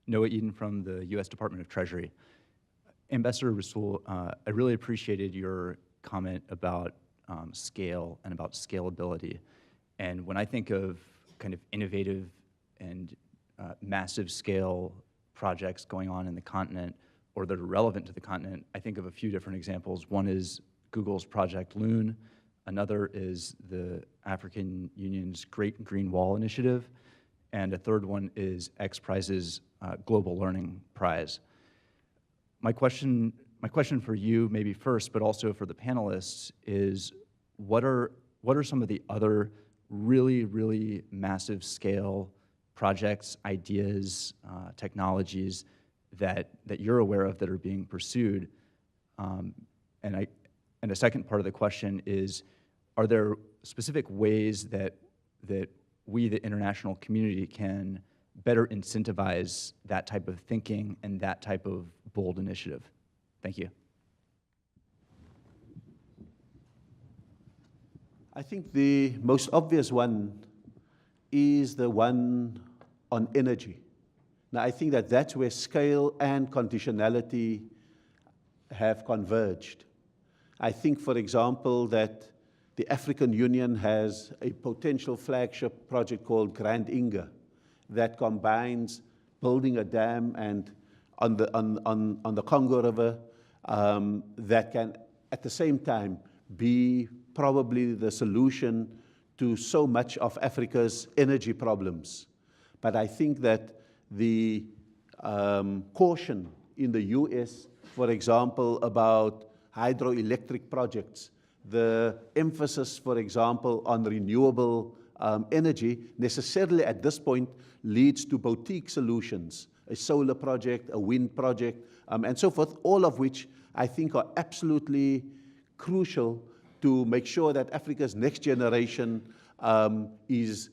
Noah Eden from the U.S. Department of Treasury. Ambassador Rasool, I really appreciated your comment about scale and about scalability. And when I think of kind of innovative and massive scale projects going on in the continent or that are relevant to the continent, I think of a few different examples. One is Google's Project Loon. Another is the African Union's Great Green Wall Initiative. And a third one is X Prize's Global Learning Prize. My question for you, maybe first, but also for the panelists, is what are some of the other really, really massive scale projects, ideas, technologies that you're aware of that are being pursued? And a second part of the question is, are there specific ways that we, the international community, can better incentivize that type of thinking and that type of bold initiative? Thank you. I think the most obvious one is the one on energy. Now, I think that that's where scale and conditionality have converged. I think, for example, that the African Union has a potential flagship project called Grand Inga that combines building a dam and on the Congo River that can, at the same time, be probably the solution to so much of Africa's energy problems. But I think that the caution in the US, for example, about hydroelectric projects, the emphasis, for example, on renewable energy necessarily at this point leads to boutique solutions, a solar project, a wind project, and so forth, all of which I think are absolutely crucial to make sure that Africa's next generation is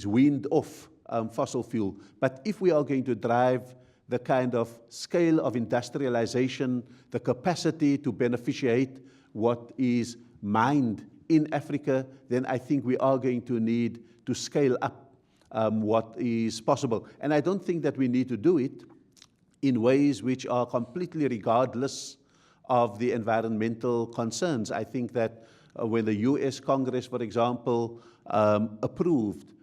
weaned off fossil fuel. But if we are going to drive the kind of scale of industrialization, the capacity to beneficiate what is mined in Africa, then I think we are going to need to scale up what is possible. And I don't think that we need to do it in ways which are completely regardless of the environmental concerns. I think that when the US Congress, for example, approved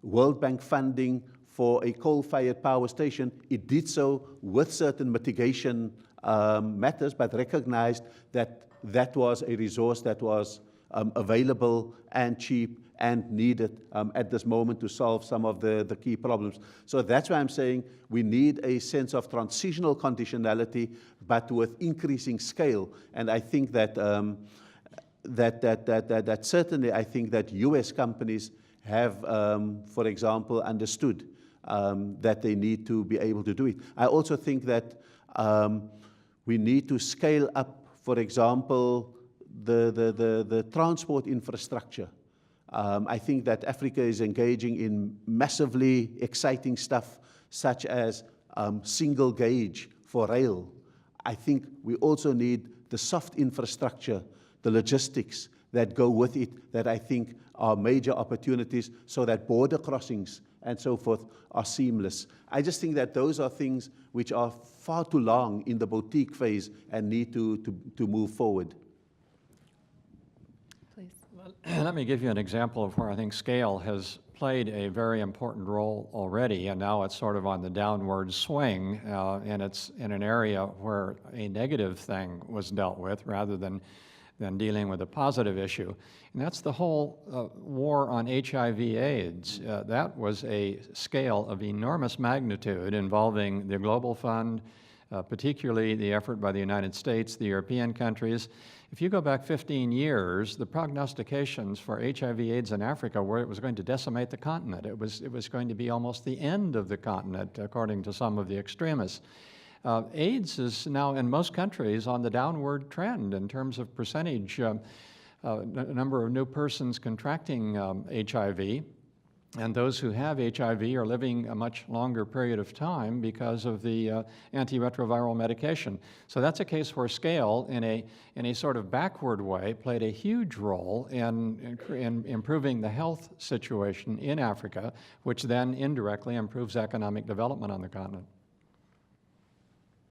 World Bank funding for a coal-fired power station, it did so with certain mitigation matters, but recognized that that was a resource that was available and cheap and needed at this moment to solve some of the key problems. So that's why I'm saying we need a sense of transitional conditionality, but with increasing scale. And I think that that certainly, I think that US companies have, for example, understood that they need to be able to do it. I also think that we need to scale up, for example, the transport infrastructure. I think that Africa is engaging in massively exciting stuff, such as single gauge for rail. I think we also need the soft infrastructure, the logistics that go with it, that I think are major opportunities so that border crossings and so forth are seamless. I just think that those are things which are far too long in the boutique phase and need to move forward. Please. Well, let me give you an example of where I think scale has played a very important role already, and now it's sort of on the downward swing, and it's in an area where a negative thing was dealt with rather than dealing with a positive issue. And that's the whole war on HIV/AIDS. That was a scale of enormous magnitude involving the Global Fund, particularly the effort by the United States, the European countries. If you go back 15 years, the prognostications for HIV/AIDS in Africa were it was going to decimate the continent. It was going to be almost the end of the continent, according to some of the extremists. AIDS is now in most countries on the downward trend in terms of percentage, number of new persons contracting HIV, and those who have HIV are living a much longer period of time because of the antiretroviral medication. So that's a case where scale, in a sort of backward way, played a huge role in improving the health situation in Africa, which then indirectly improves economic development on the continent.